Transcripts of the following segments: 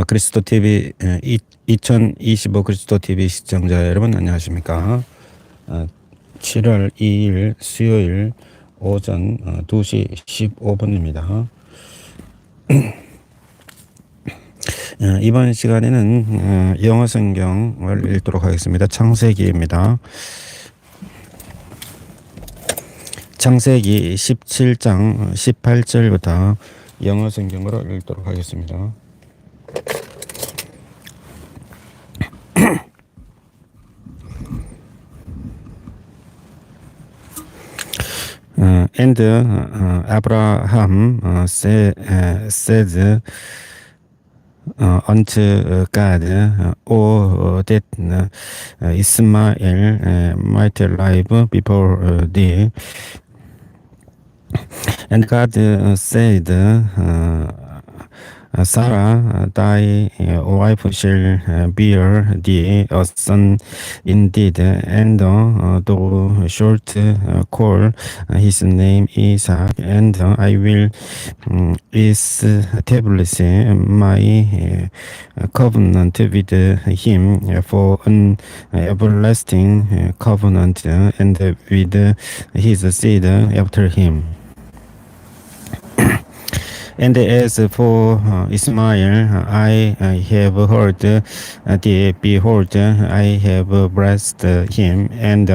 그리스도 TV 2025 그리스도 TV 시청자 여러분 안녕하십니까? 7월 2일 수요일 오전 2시 15분입니다. 이번 시간에는 영어 성경을 읽도록 하겠습니다. 창세기입니다. 창세기 17장 18절부터 영어 성경으로 읽도록 하겠습니다. And Abraham said unto God, "Oh, that Ismael might live before thee." And God said, Sarah, thy wife shall bear thee a son indeed, and thou shalt call his name Isaac, and I will establish my covenant with him for an everlasting covenant, and with his seed after him. And as for Ismael, I have heard thee. Behold, I have blessed him, and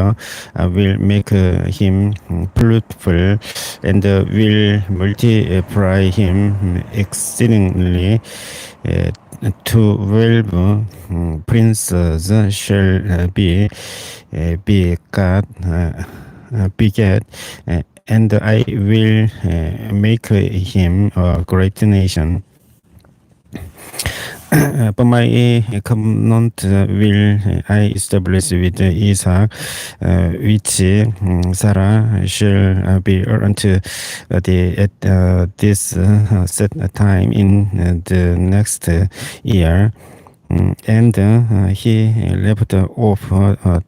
will make him fruitful, and will multiply him exceedingly. 12 princes shall be beget, and I will make him a great nation. But my covenant will I establish with Isaac, which Sarah shall bear unto thee at this set time in the next year. And he left off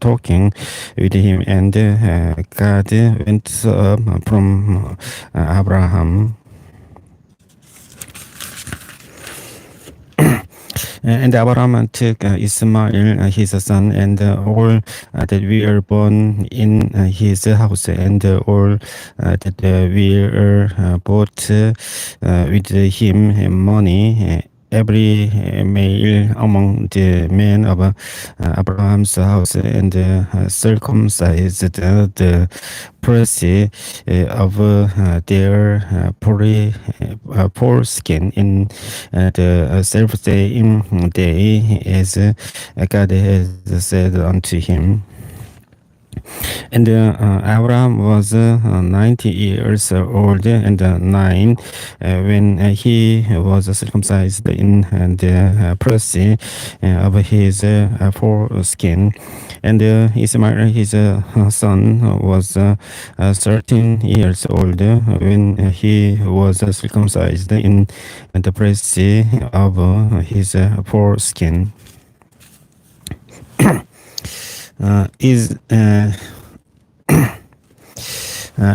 talking with him, and God went up from Abraham. And Abraham took Ismael his son, and all that were born in his house, and all that were bought with him money, every male among the men of Abraham's house, and circumcised the press of their foreskin in the self-same day, as God has said unto him. And Abraham was 90 years old and 9 when he was circumcised in the press of his foreskin. And Ismael his son was 13 years old when he was circumcised in the press of his foreskin.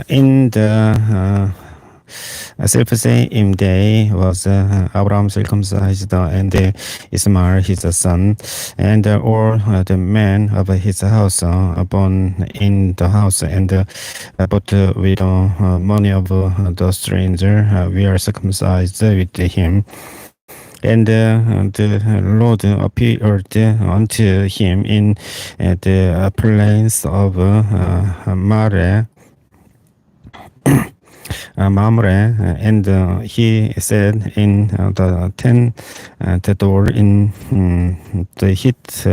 In the self-same day was Abraham circumcised, and Ismael his son, and all the men of his house born in the house, and but with money of the stranger we are circumcised with him. And the Lord appeared unto him in the plains of Mamre, and he said in the door in the heat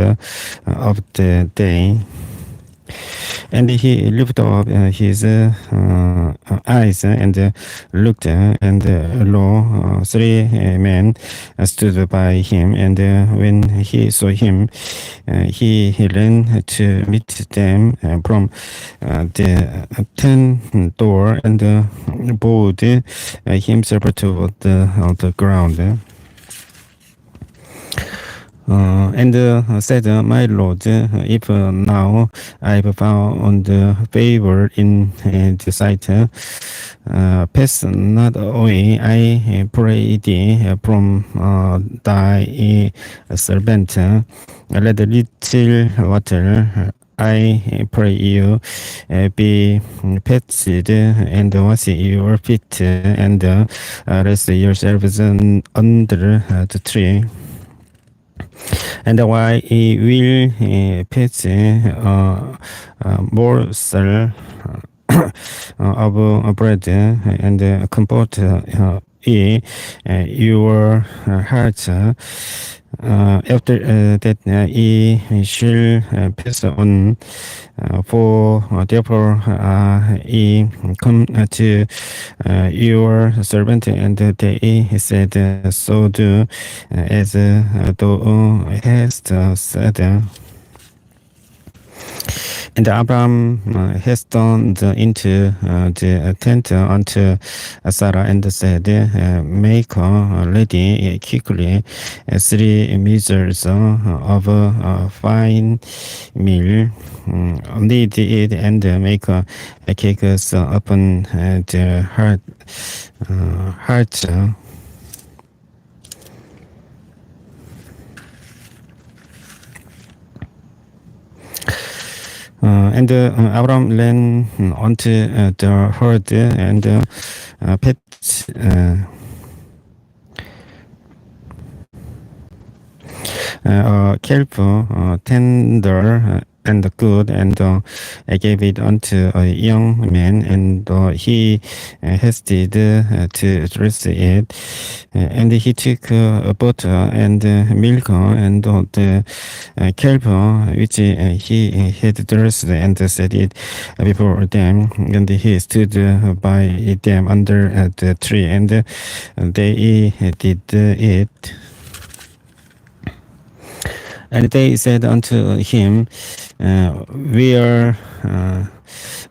of the day. And he lifted up his eyes and looked, and lo, 3 men stood by him. And when he saw him, he ran to meet them from the tent door, and bowed himself toward the ground. And said, My Lord, if now I've found favor in the sight, pass not away, I pray thee, from thy servant. Let the little water, I pray you, be fetched, and wash your feet, and rest yourselves under the tree. And why he will pitch morsel of bread and comfort ye your hearts. After that ye shall pass on, for therefore ye come to your servant, and they said, So do as thou hast said. And Abraham hastened into the tent unto Sarah and said, Make ready quickly 3 measures of fine meal, knead it, and make cakes upon the heart. And Abraham ran onto the herd and pet careful, tender, and good, and gave it unto a young man, and he hasted to dress it. And he took butter and milk and the calf which he had dressed, and set it before them. And he stood by them under the tree, and they did it. And they said unto him, Where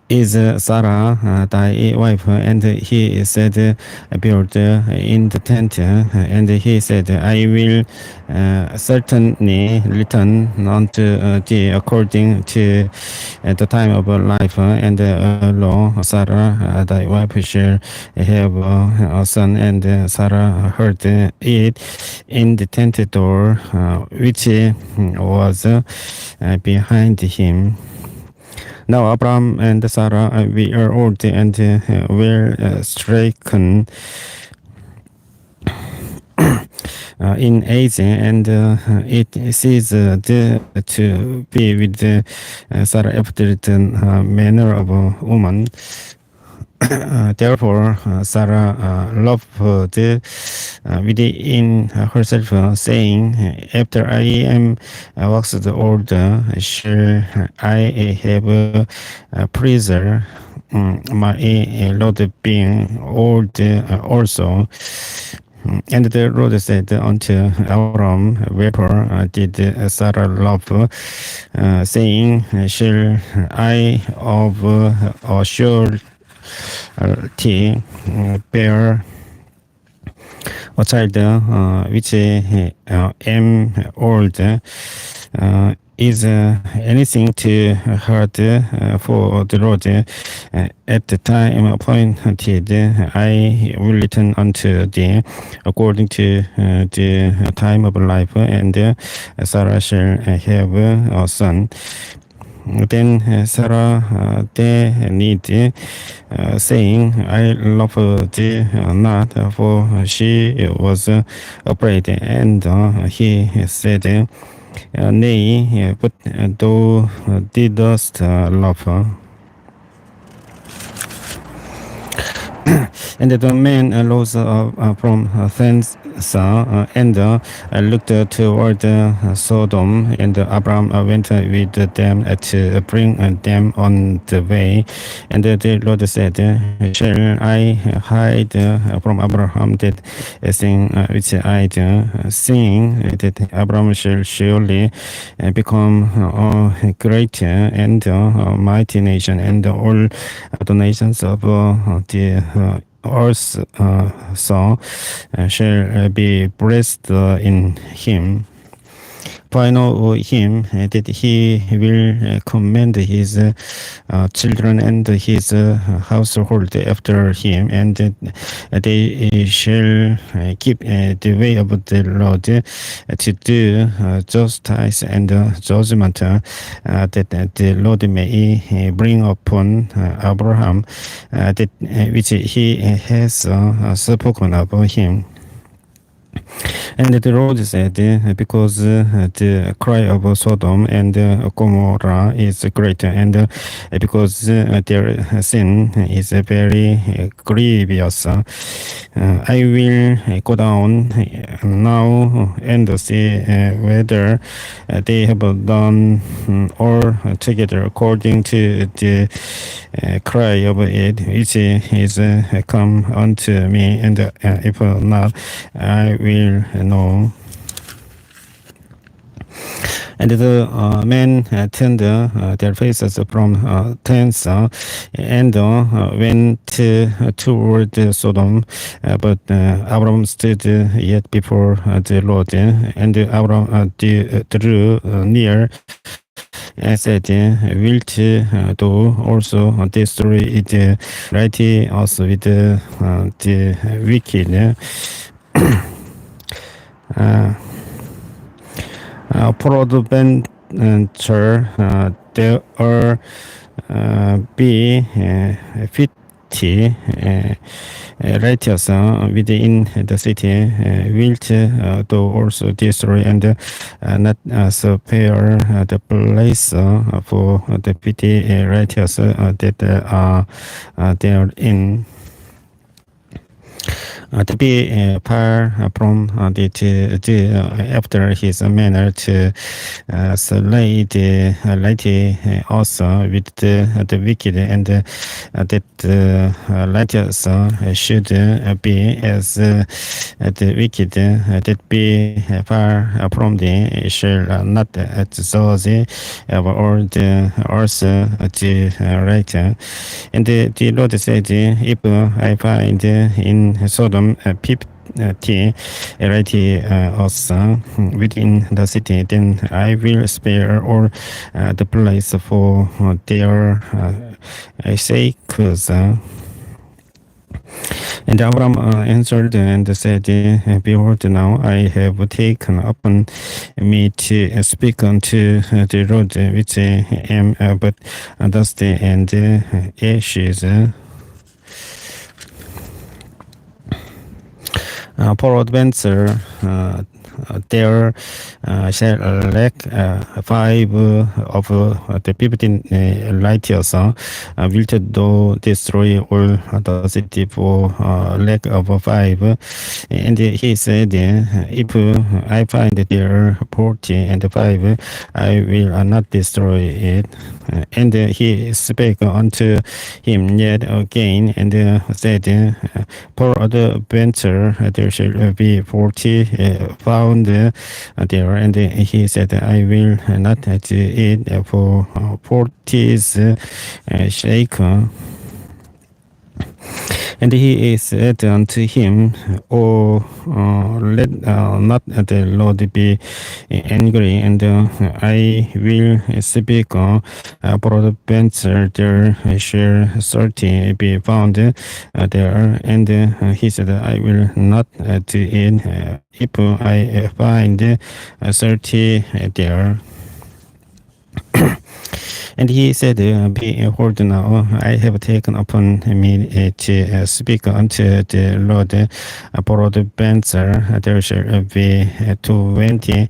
is Sarah thy wife? And he said, Behold, in the tent. And he said, I will certainly return unto thee according to the time of life. And lo, Sarah thy wife shall have a son. And Sarah heard it in the tent door, which was behind him. Now Abraham and Sarah were old and were stricken in age, and it ceased to be with Sarah after the manner of a woman. Therefore, Sarah loved within herself, saying, After I am waxed old, shall I have pleasure, my Lord being old also. And the Lord said unto Abram, Wherefore did Sarah love, saying, Shall I of a surety bear a child which am old? Is anything too hard for the Lord? At the time appointed, I will return unto thee according to the time of life, and Sarah shall have a son. Then Sarah denied, saying, I love thee not, for she was afraid. And he said, Nay, but thou didst love her. And the man rose from thence and looked toward Sodom, and Abram went with them to bring them on the way. And the Lord said, Shall I hide from Abraham that thing which I do, seeing that Abraham shall surely become a great and mighty nation, and all the nations of the earth shall be blessed in him. if I know him, that he will command his children and his household after him, and they shall keep the way of the Lord to do justice and judgment, that the Lord may bring upon Abraham that which he has spoken about him. And the Lord said, because the cry of Sodom and Gomorrah is great, and because their sin is very grievous, I will go down now and see whether they have done all together according to the cry of it, which is come unto me, and if not, I will know. And the men turned their faces from thence and went toward Sodom. But Abram stood yet before the Lord, and Abram drew near and said, wilt thou also destroy the righteous with the wicked? Peradventure there are be 50 righteous within the city. Wilt thou also destroy and not spare the place for the 50 righteous that are therein? To be far from after his manner to slay the mighty also with the wicked, and that righteous should be as the wicked, that be far from thee shall not judge or the also the right. And the Lord said, if I find in Sodom 50 righteous within the city, then I will spare all the place for their sakes. And Abram answered and said, behold, now I have taken upon me to speak unto the Lord, which am but dust and ashes. Peradventure there shall lack 5 of the 15 righteous. Wilt thou destroy all the city for lack of 5? And he said, if I find there 40 and 5, I will not destroy it. And he spake unto him yet again, and said, peradventure there shall be 40 found there. And he said, I will not do it for 40's sake. And he said unto him, let not the Lord be angry, and I will speak. Peradventure there shall 30 be found there. And he said, I will not do it if I find 30 there. And he said, behold, now I have taken upon me to speak unto the Lord. Peradventure there shall be 20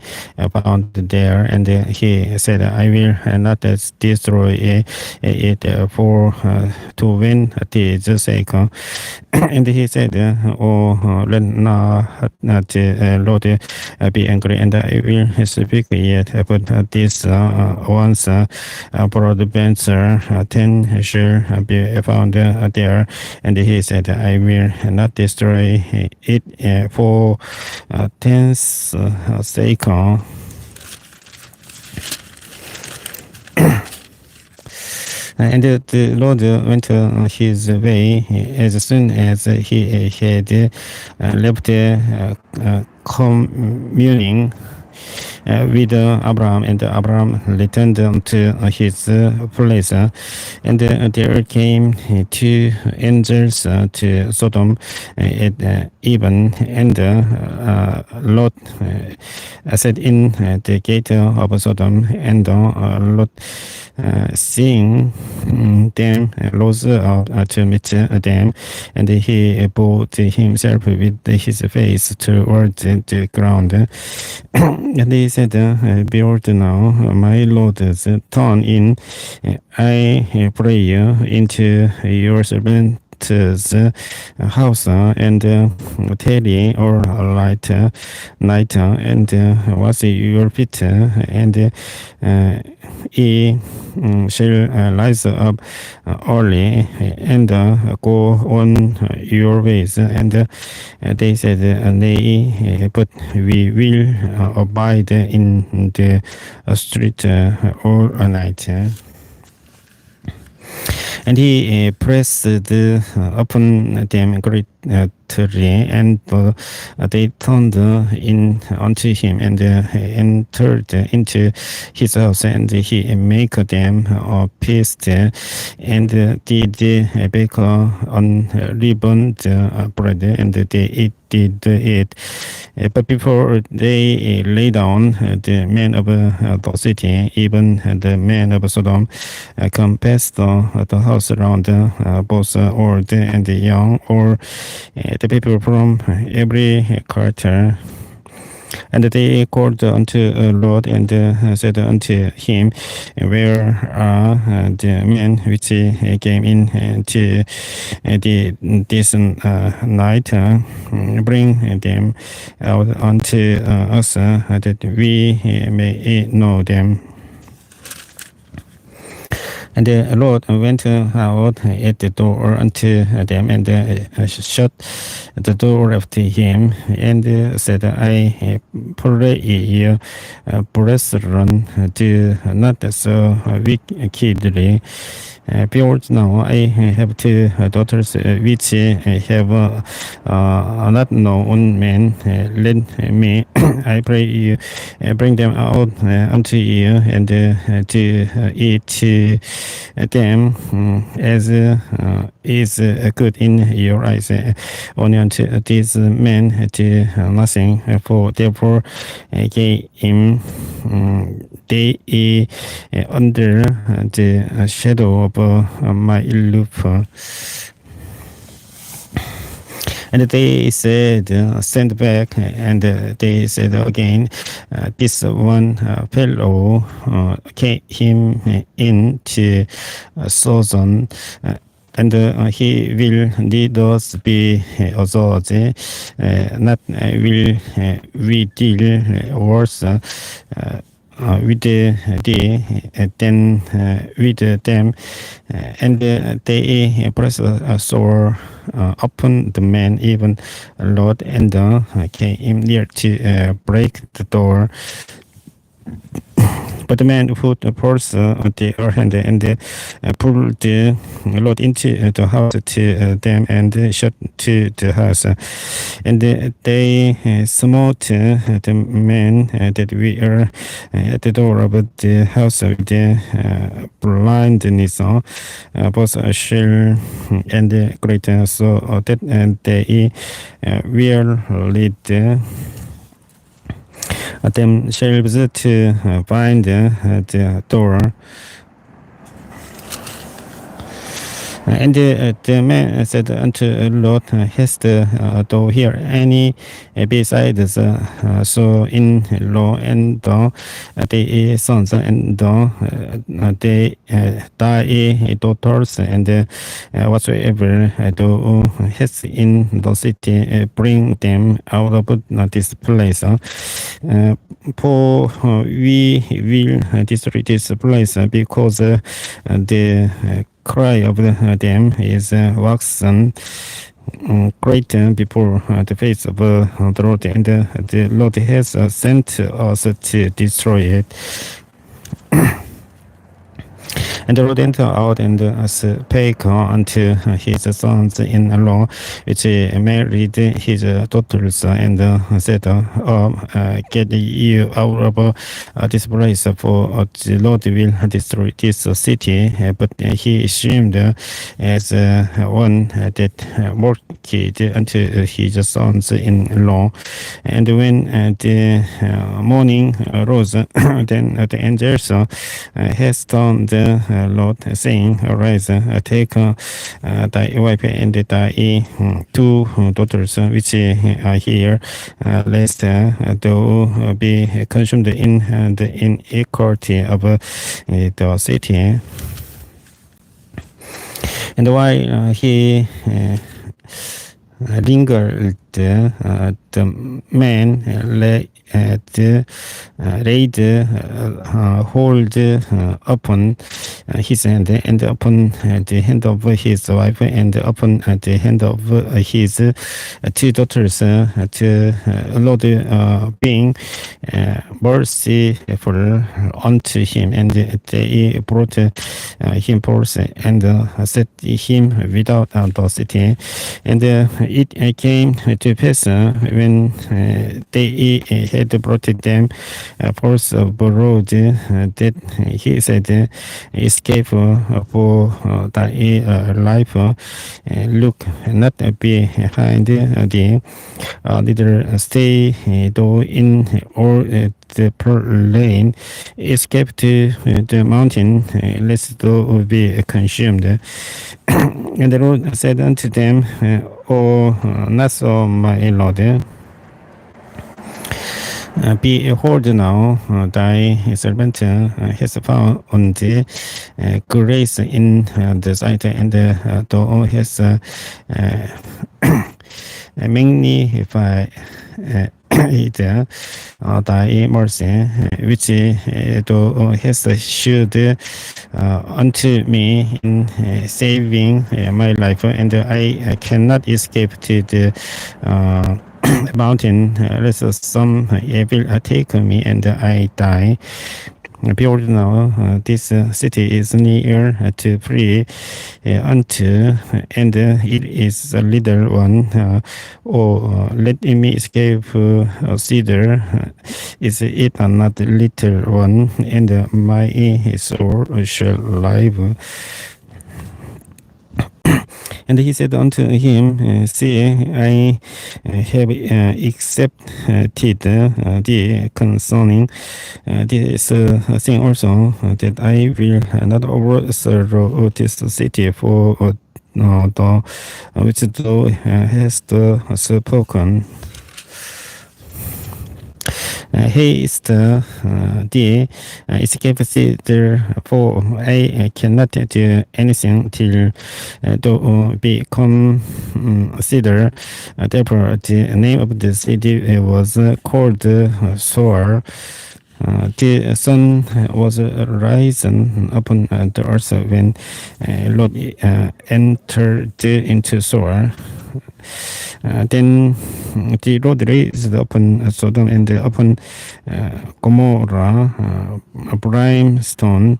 found there. And he said, I will not destroy it for 20's sake. And he said, let not the Lord be angry, and I will speak yet about this once. Peradventure 10 shall be found there. And he said, I will not destroy it for 10's sake. And the Lord went his way as soon as he had left communing with Abraham, and Abraham returned to his place, and there came two angels to Sodom at even, and Lot sat in the gate of Sodom, and Lot, seeing them, rose out to meet them, and he bowed himself with his face toward the ground. And he said, Behold now, my Lord, turn in, I pray you, into your servant's house, and tarry or light night, and wash your feet, and he shall rise up early, and go on your ways. And they said, Nay, but we will abide in the street all night. And he pressed upon them greatly, and they turned in unto him, and entered into his house, and he made them a feast, and did bake unleavened bread, and they did eat. But before they lay down, the men of the city, even the men of Sodom, compassed the house around, both old and young, or the people from every quarter. And they called unto Lord, and said unto him, Where are the men which came in to this night? Bring them out unto us, that we may know them. And the Lord went out at the door unto them, and shut the door after him, and said, I pray you, brethren, do not so wickedly. Behold, now I have two daughters which have not known man. Let me, I pray you, bring them out unto you, and to eat them as is good in your eyes. Only unto these men do nothing, for therefore gave him they under the shadow of my roof. And they said, Send back. And they said again, This one fellow came into Sodom, and he will lead us be assault. Not will we deal worse with thee than with them. And they pressed sore upon the man, even Lord, and came near to break the door. But the man put forth the hand, and pulled the Lord into the house to them, and shut to the house. And they smote the man that were at the door of the house with blindness, both shrill and great, so that they were led themselves to find the door. And the man said unto Lot, Hast thou here any besides so in law and the sons and the thy daughters, and whatsoever thou hast in the city, bring them out of this place. For we will destroy this place, because the cry of them is waxen great before the face of the Lord, and the Lord has sent us to destroy it. And Lot entered out and spake unto his sons-in-law, which married his daughters, and said, get you out of this place, for the Lord will destroy this city. But he assumed as one that worked unto his sons-in-law. And when the morning rose, then the angels hastened the Lord, saying, Arise, take thy wife and thy two daughters which are here, lest thou be consumed in the iniquity of the city. And while he lingered, the man laid hold upon his hand, and upon the hand of his wife, and upon the hand of his two daughters, to Lord being merciful unto him. And they brought him forth and set him without the city. And it came to pass when they had brought them forth abroad, that he said, Escape for thy life, look not behind thee, neither stay thou in all the plain, escape to the mountain, lest thou be consumed. And the Lord said unto them, O not so, my Lord. Behold now, thy servant has found grace in the sight, and thou hast magnified thy mercy, which thou hast shewed unto me in saving my life, and I cannot escape to the mountain, lest some evil take me and I die. Behold now, this city is near to flee unto, and it is a little one. Let me escape thither. Is it not a little one, and my soul shall live? And he said unto him, See, I have accepted thee concerning this thing also, that I will not overthrow this city for the which thou hast spoken. Haste thee, escape thither, for I cannot do anything till thou be come thither. Therefore the name of the city was called Zoar. The sun was risen upon the earth when Lot entered into Zoar. Then the Lord raised upon Sodom and upon Gomorrah brimstone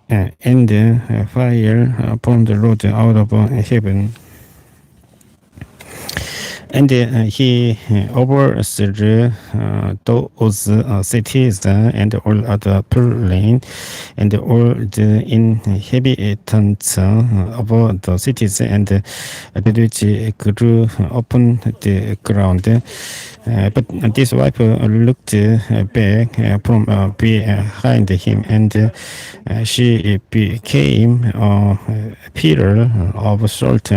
and fire upon the Lord out of heaven. And he overthrew those cities and all other plain, and all the inhabitants of the cities, and that which grew upon the ground. But this wife looked back from behind him, and she became a pillar of salt.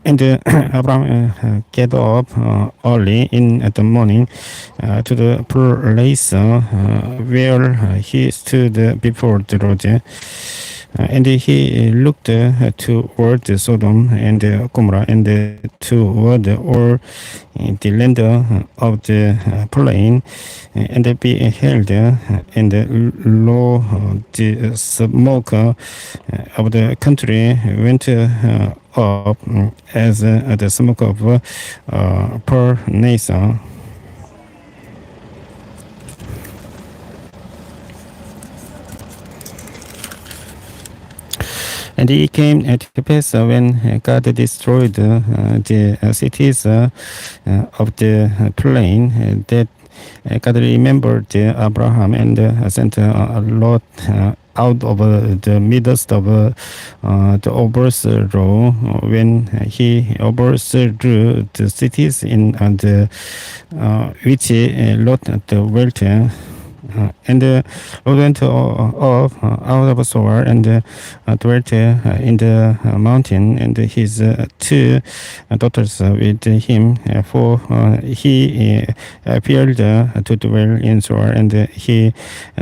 And Abraham get up early in the morning to the place where he stood before the Lord. And he looked toward Sodom and Gomorrah, and toward all the land of the plain, and beheld, and lo, the smoke of the country went up as the smoke of furnace. And it came to pass when God destroyed the cities of the plain that God remembered Abraham and sent Lot out of the midst of the overthrow when he overthrew the cities in the which Lot dwelt. And Lot went off out of Zoar and dwelt in the mountain, and his two daughters with him, for he appeared to dwell in Zoar, and he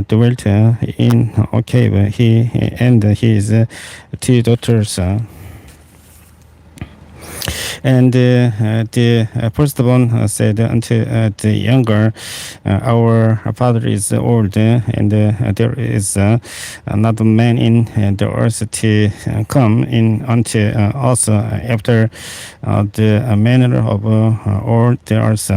dwelt in a cave, he and his two daughters. And the firstborn said unto the younger, Our father is old, and there is not a man in the earth to come in unto us after the manner of all the earth.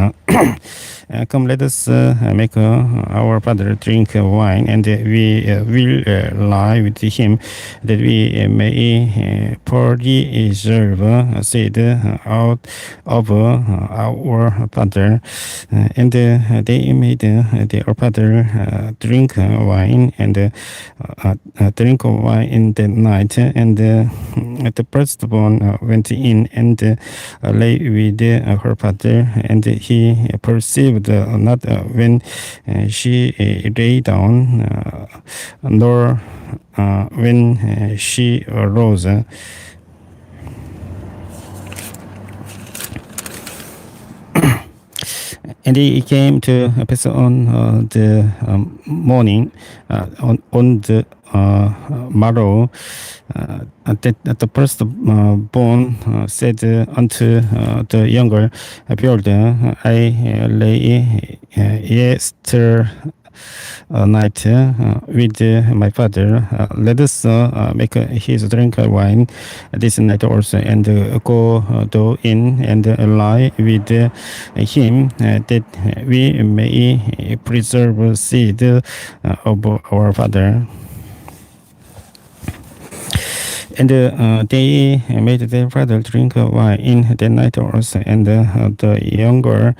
Come, let us make our father drink wine, and we will lie with him, that we may preserve seed out of our father. And they made their father drink wine, and drink wine in the night. And the firstborn went in and lay with her father, and he perceived not when she lay down, nor when she arose. And he came to pass on the morning, on the morrow, that the firstborn said unto the younger, Behold, I lay yesterday night with my father. Let us make his drink wine this night also, and go though in and lie with him, that we may preserve seed of our father. And they made their father drink wine in the night also, and the younger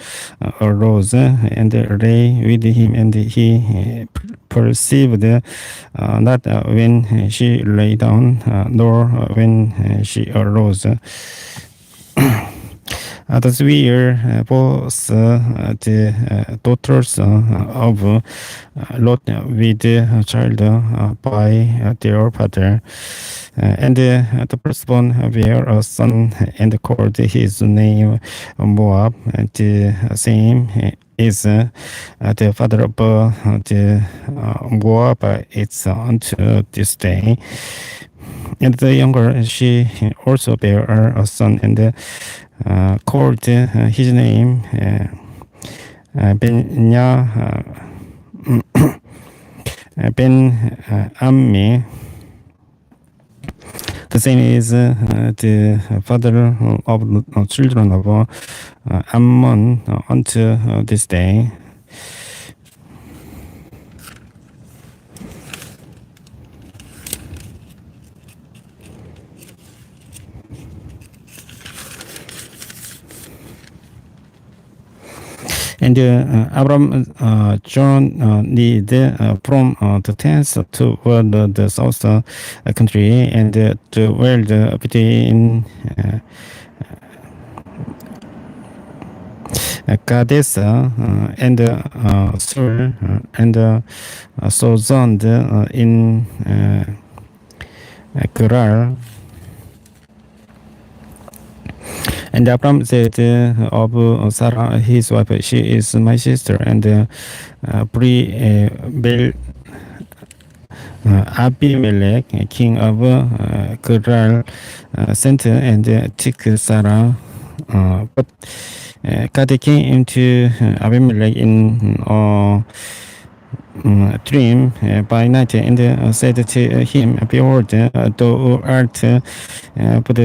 arose and lay with him, and he perceived not when she lay down, nor when she arose. Thus we are both the daughters of Lot with child by their father. And the firstborn bare a son, and called his name Moab. The same is the father of the Moabites unto this day. And the younger, she also bare a son, and called his name Ben-Ammi. The same is the father of children of Ammon unto this day. And Abram journeyed from the tents toward the south country, and dwelled between Kadesh and Sur, and sojourned in Gerar. And Abram said of Sarah, his wife, She is my sister. And Abimelech, king of Gerar, sent and took Sarah. But God came into Abimelech in a dream by night, and said to him, Behold, thou art but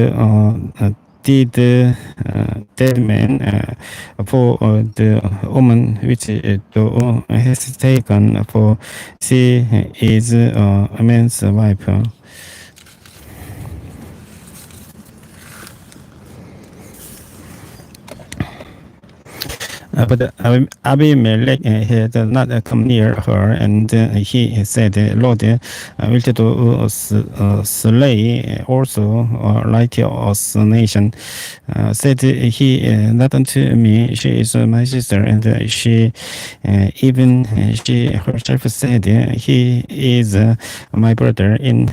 did dead man for the woman which thou hast taken, for she is a man's wife. But Abimelech had not come near her, and he said, Lord, wilt thou slay also righteous nation? Said he not unto me, she is my sister, and even she herself said, he is my brother in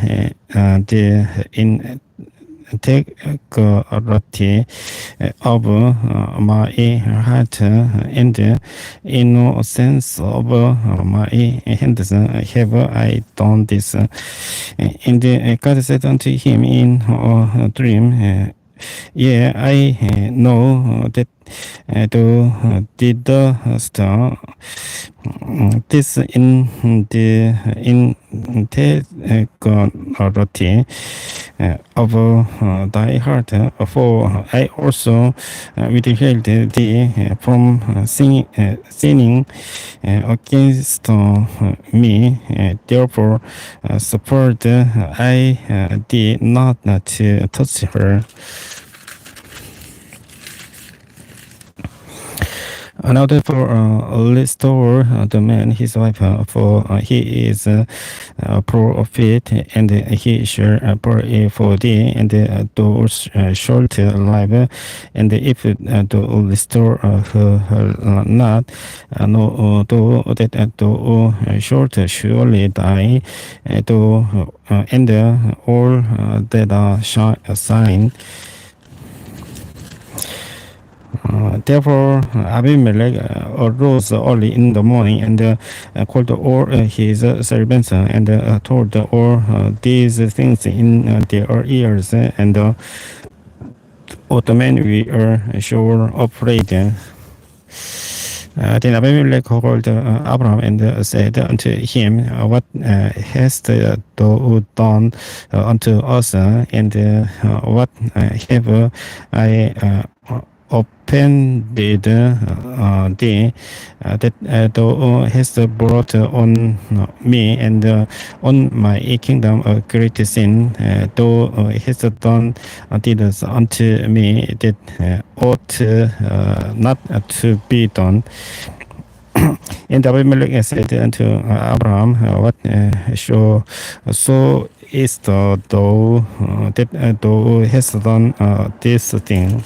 integrity of my heart and innocence of my hands have I done this. And God said unto him in a dream, yeah, I know that thou didst this in the integrity of thy heart, for I also withheld thee from sinning against me. Therefore, suffered I thee not to touch her. Now therefore restore the man his wife, for he is a prophet, and he shall pray for thee, and those short life, and if thou restore her not, no, though that thou short surely die, though and all that are sign. Therefore, Abimelech arose early in the morning and called all his servants and told all these things in their ears, and all the men were sure afraid. Then Abimelech called Abraham and said unto him, What hast thou done unto us, and what have I offended thee, that thou hast brought on me and on my kingdom a great sin? Thou hast done deeds unto me that ought not to be done. And Abimelech said unto Abraham, What so is thou that thou hast done this thing?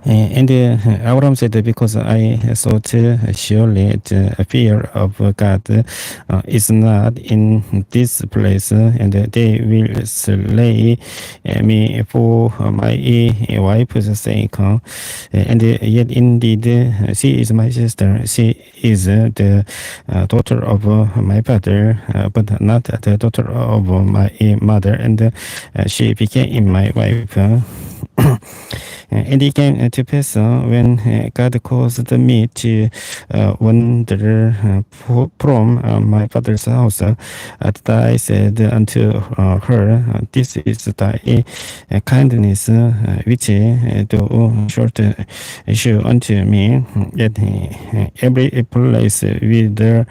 And Abraham said, Because I thought surely the fear of God is not in this place, and they will slay me for my wife's sake. And yet indeed she is my sister. She is the daughter of my father, but not the daughter of my mother, and she became my wife. And it came to pass when God caused me to wander from my father's house, that I said unto her, This is thy kindness which thou shalt show unto me, at every place whither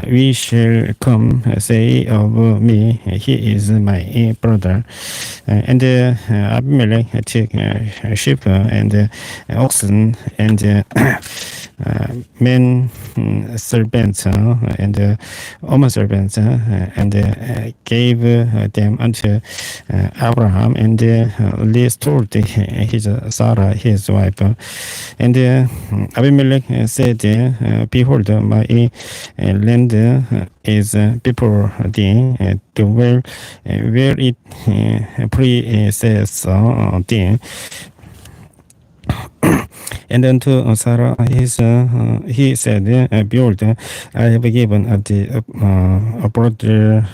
we shall come, say of me, He is my brother. And Abimelech took sheep and oxen and men servants and woman servants and gave them unto Abraham, and restored his Sarah his wife. And Abimelech said, Behold, my land is before thee, where it pleases thee. And unto Sarah he said, Behold, I have given the brother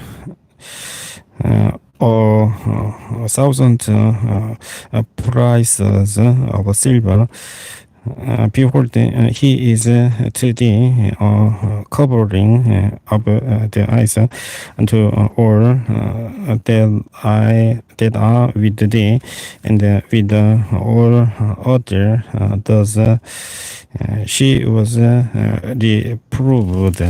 1,000 prices of silver. Behold, he is to thee covering of the eyes unto all that are with thee, and with all other thus she was reproved.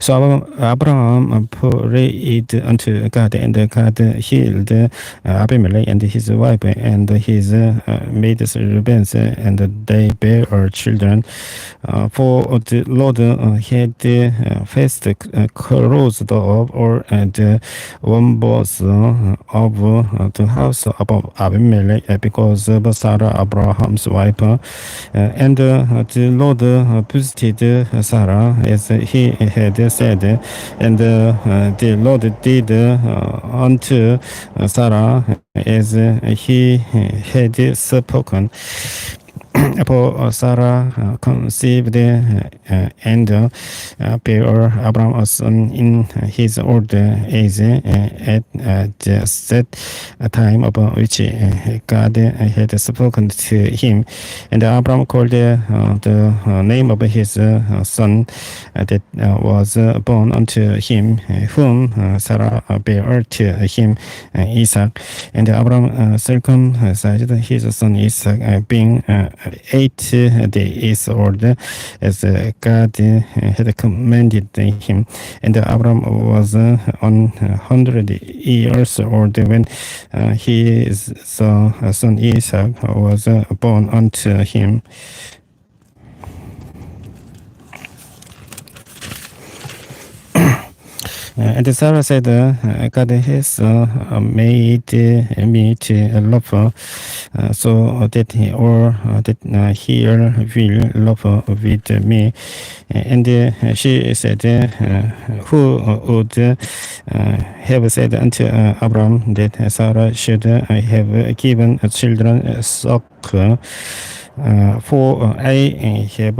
So Abraham prayed unto God, and God healed Abimelech and his wife and his maid servants, and they bare children. For the Lord had first closed up all the wombs of the house of Abimelech because of Sarah, Abraham's wife. And the Lord visited Sarah as he had said, and the Lord did unto Sarah as he had spoken. For Sarah conceived and bare Abraham a son in his old age at the set time of which God had spoken to him. And Abraham called the name of his son that was born unto him, whom Sarah bare to him, Isaac. And Abraham circumcised his son Isaac, being 8 days old, as God had commanded him. And Abraham was 100 years old when his son Isaac was born unto him. And Sarah said, God has made me to love so that he will love with me. And she said, who would have said unto Abraham that Sarah should have given children suck? For I have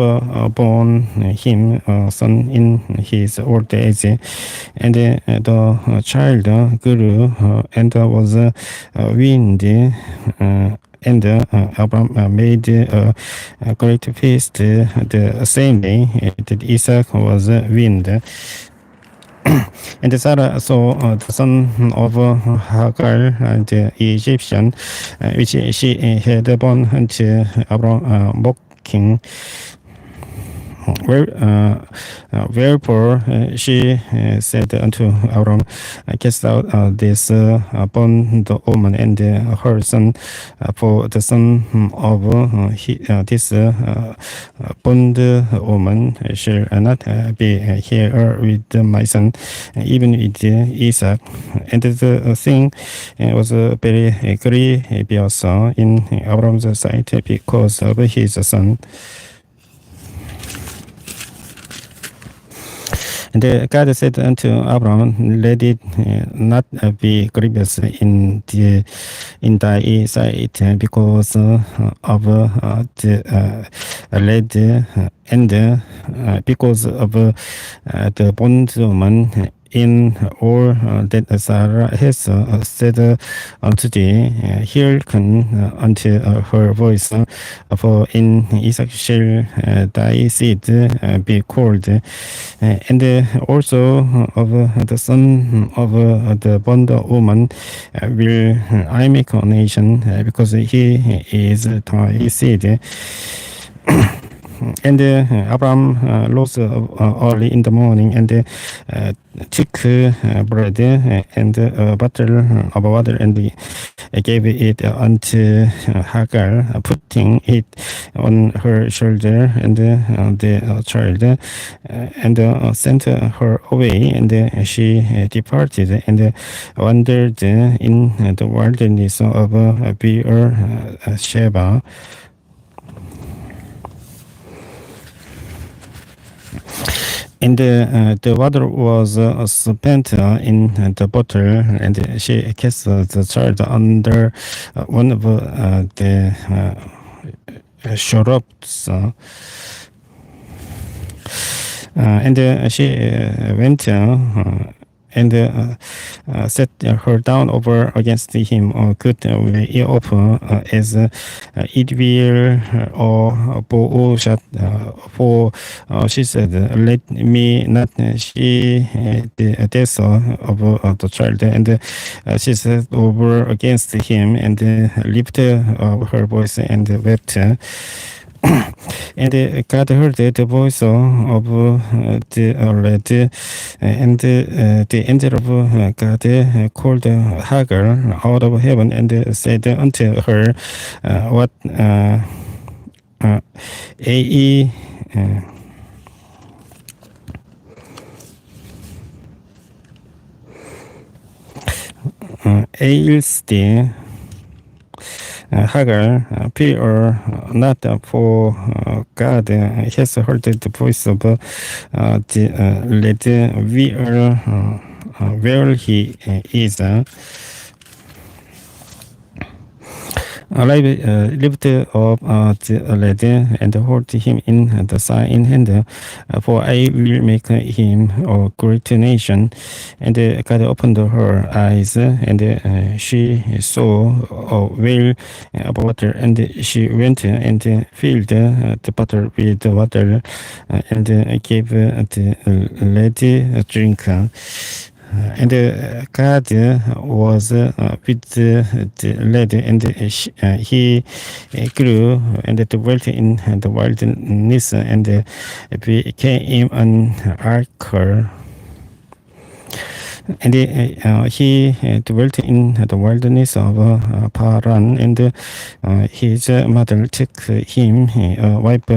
borne him a son in his old age, and the child grew and was weaned. And Abraham made a great feast the same day that Isaac was weaned. And Sarah saw the son of Hagar, the Egyptian, which she had born unto Abraham, mocking. Wherefore she said unto Abraham, cast out this bondwoman and her son, for the son of this bondwoman shall not be here with my son, even with Isaac. And the thing was very grievous in Abraham's sight because of his son. And God said unto Abraham, let it not be grievous in thy sight because of the lad, and because of the bondwoman, in all that Sarah has said unto thee, hearken unto her voice, for in Isaac shall thy seed be called, and also of the son of the bondwoman will I make a nation, because he is thy seed. And Abraham rose early in the morning and took bread and a bottle of water and gave it unto Hagar, putting it on her shoulder and the child, and sent her away. And she departed and wandered in the wilderness of Beersheba. And the water was spent in the bottle, and she cast the child under one of the shrubs. And she went and set her down over against him a good way off, as it will Boazat, for she said, let me not see the death of the child. And she said over against him and lifted her voice and wept. And God heard the voice of the lad, and the angel of God called Hagar out of heaven and said unto her, "What ae ails thee, Hagar, fear not, for God has heard the voice of the lad where he is. Lift up the lad and hold him in the side in hand, for I will make him a great nation. And God opened her eyes, and she saw a well of water, and she went and filled the butter with water, and gave the lad a drink. And God was with the lad, and he grew and dwelt in the wilderness, and became an archer. And he dwelt in the wilderness of Paran, and his mother took him a wife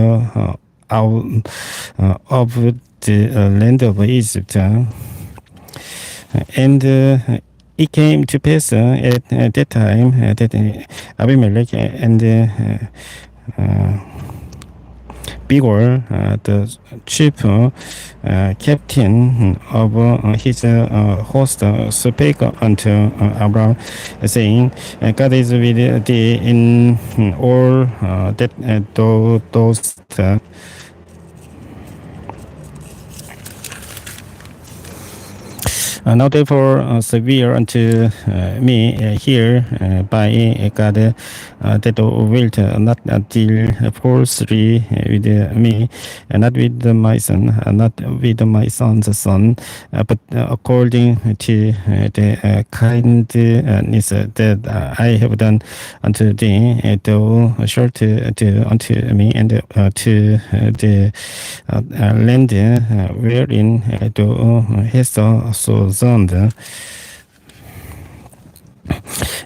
out of the land of Egypt. And it came to pass at that time that Abimelech and Bigor, the chief captain of his host, spake unto Abraham, saying, God is with thee in all that thou dost. Now therefore severe unto me here by God, that thou wilt not deal falsely with me, not with my son, not with my son's son, but according to the kindness that I have done unto thee, thou shalt do unto me, and to the land wherein thou hast sojourned.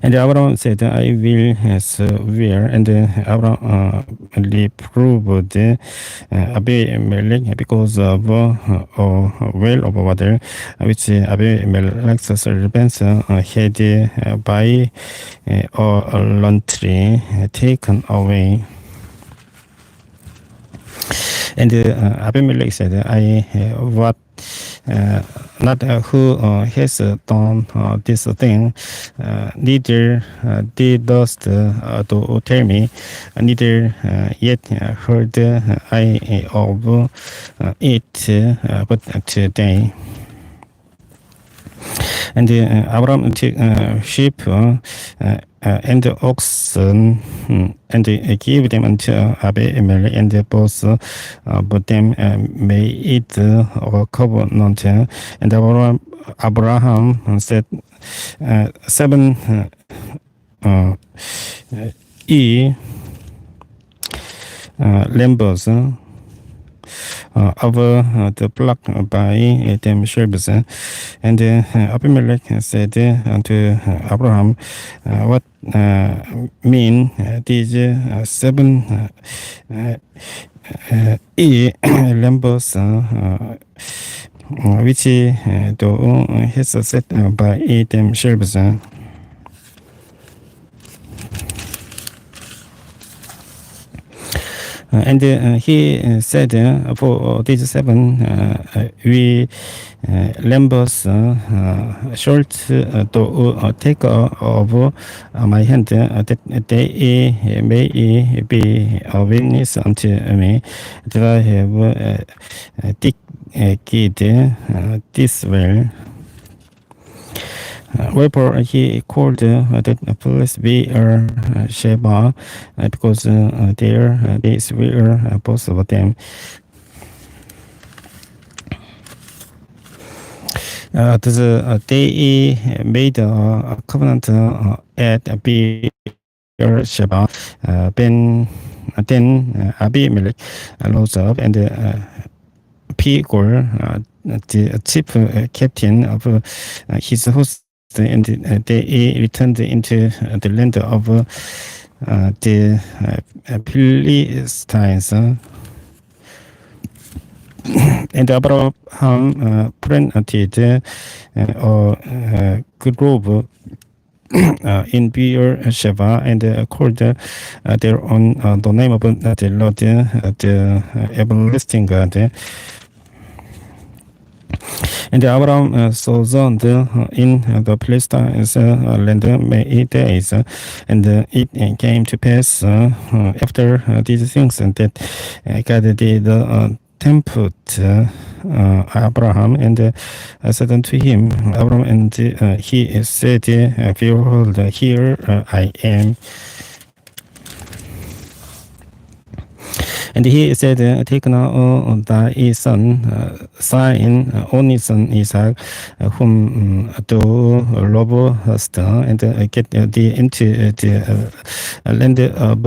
And Abraham said, I will swear. And Abraham reproved Abimelech because of a well of water which Abimelech's servants had by adultery taken away. And Abimelech said, I what not who has done this thing, neither didst thou tell me, neither yet heard I of it, but today. And Abraham took sheep and oxen, and gave them unto Abimelech, and both of them made a covenant. And Abraham said, 7 lambs of the flock by themselves. And Abimelech said unto Abraham, what mean these 7 lambs which thou hast set by themselves? And he said, for these 7 we lambs shalt thou take of my hand, that they may be a witness unto me that I have digged this well. Wherefore he called that place Beer-sheba, because there they swear both of them. They made a covenant at Beer-sheba. Ben Then Abimelech rose up and Pigor, the chief captain of his host, and they returned into the land of the Philistines. And Abraham planted a grove in Beersheba and called their own the name of the Lord, the everlasting God. And Abraham sojourned in the Philistines land many days, and it came to pass after these things that God did tempt Abraham and said unto him, Abraham, and he said, Behold, here I am. And he said, Take now thy son, thine only son Isaac, whom thou lovest, and get thee into the land of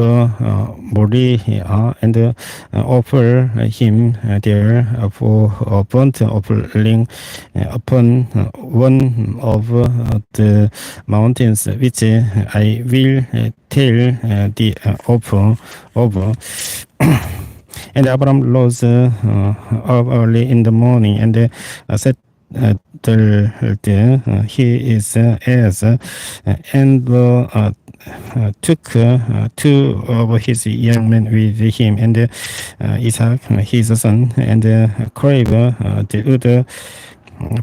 Moriah, and offer him there for a burnt offering upon one of the mountains which I will tell thee over. And Abraham rose up early in the morning and set he is as and took two of his young men with him, and Isaac his son, and clave the wood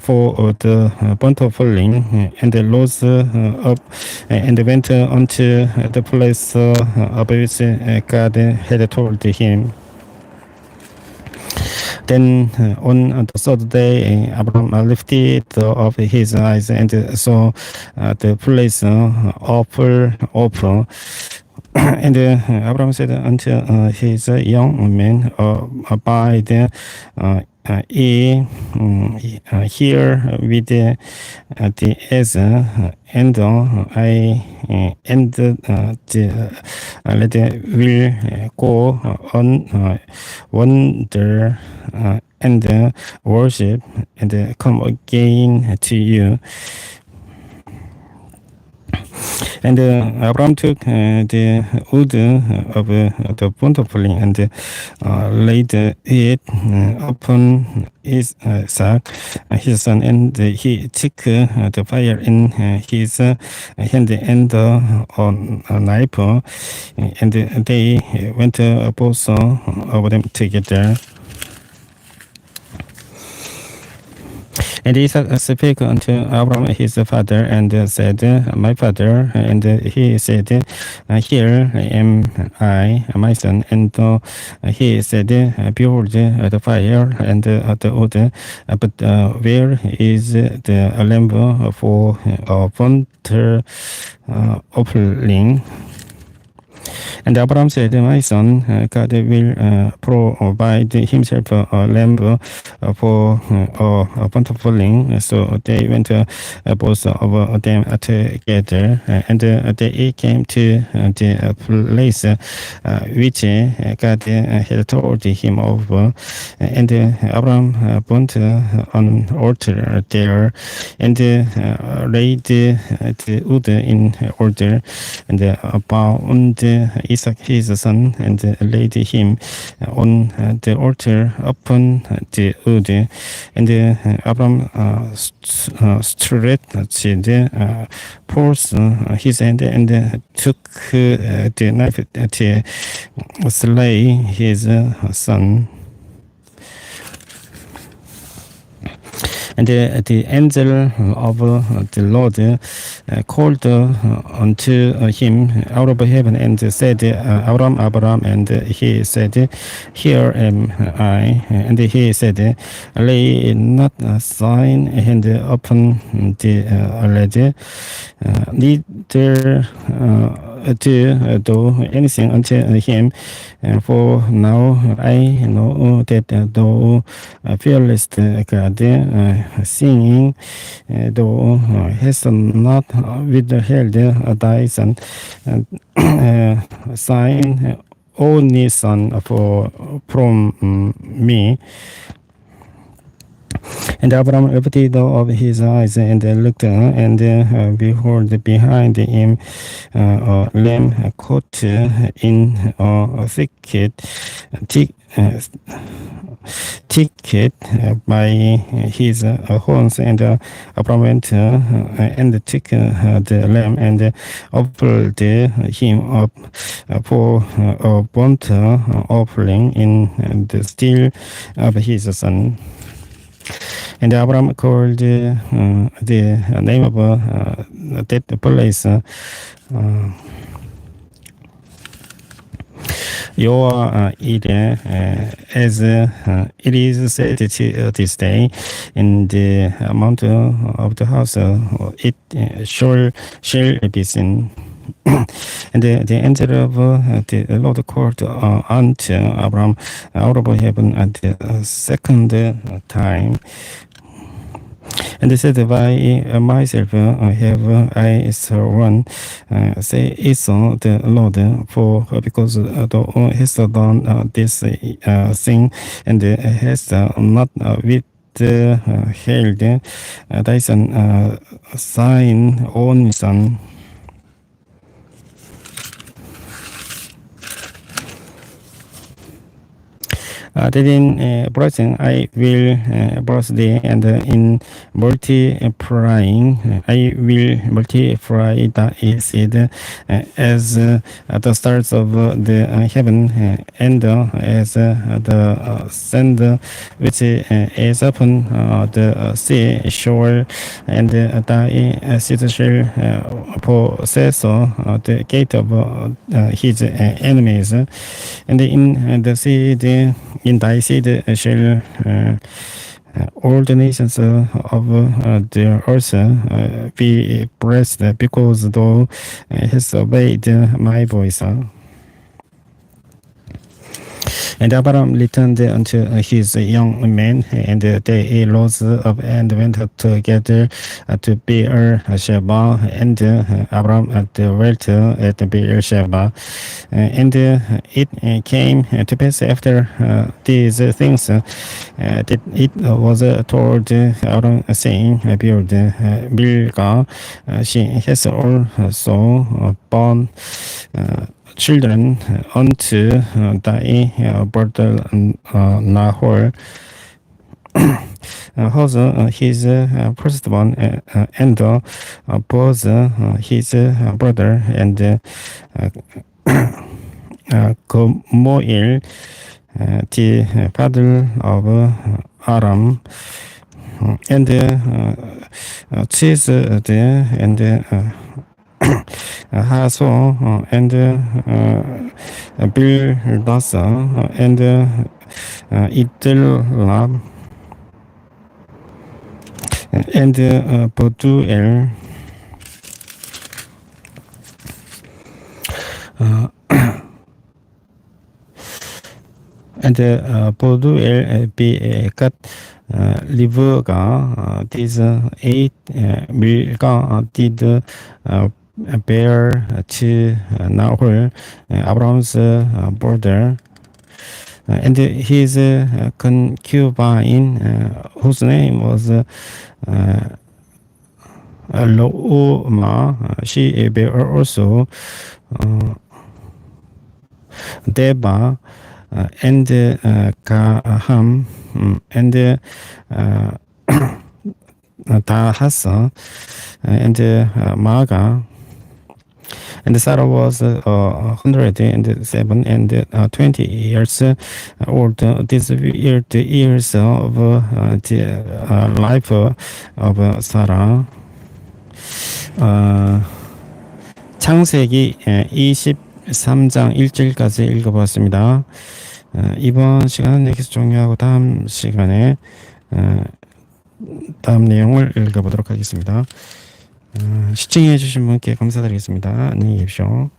for the burnt offering, and rose up and went unto the place of which God had told him. Then on the third day, Abraham lifted up his eyes and saw the place of and Abraham said unto his young men, Abide here with the edge, and I and let will go on wonder and worship and come again to you. And Abraham took the wood of the burnt offering and laid it upon Isaac, his son, and he took the fire in his hand and a knife, and they went both of them together. And Isaac spake unto Abraham his father, and said, My father. And he said, Here am I, my son. And he said, Behold the fire and the wood, but where is the lamb for a burnt offering? And Abraham said, My son, God will provide himself a lamb for a burnt offering. So they went both of them together, and they came to the place which God had told him of. And Abraham burnt an altar there, and laid the wood in order, and bound Isaac his son, and laid him on the altar upon the wood. And Abraham stretched forth his hand and took the knife to slay his son. And the angel of the Lord called unto him out of heaven and said, Abraham, Abraham. And he said, Here am I. And he said, Lay not thine hand upon the lad, neither do anything unto him, for now I know that thou fearest God, seeing thou hast not withheld thy son, thine only son from me. And Abraham lifted up his eyes and looked, and behold, behind him a lamb caught in a thicket by his horns, and Abraham went and took the lamb and offered him up for a burnt offering in the stead of his son. And Abraham called the name of that place Yoa Ide, as it is said to this day, in the mount of the house, it shall be seen. And the angel of the Lord called unto Abraham out of heaven at the second time, and they said, by myself have I sworn, say Esau the Lord, for because thou hast done this thing, and hast not withheld thy son, thine own son. That in blessing I will bless thee, and in multiplying I will multiply thy seed as the stars of the heaven, and as the sand which is upon the sea shore, and thy seed shall possess the gate of his enemies, and in the seed, in thy seed shall all the nations of the earth be blessed, because thou hast obeyed my voice. And Abraham returned unto his young men, and they rose up and went together to Beer-sheba, and Abraham dwelt at Beer-sheba. And it came to pass after these things that it was told Abraham, saying, behold, Milcah, she has also borne children unto thy brother Nahor, Hosea his firstborn, and Boaz his brother, and Gomoel the father of Aram, and Chiz and Haso, and Bildasa, and Idelab, and Boduel, and Boduel begat Livga. These 8 Milcah did bear to Nahor, Abraham's brother, and his concubine, whose name was Louma. She bare also Deba, and Gaham, and Tahasa, and Maga. And Sarah was 107 and 20 years old. These were the years of the life of Sarah. 창세기 23장 1절까지 읽어보았습니다. 이번 시간은 여기서 종료하고 다음 시간에 다음 내용을 읽어보도록 하겠습니다. 시청해 주신 분께 감사드리겠습니다. 안녕히 계십시오.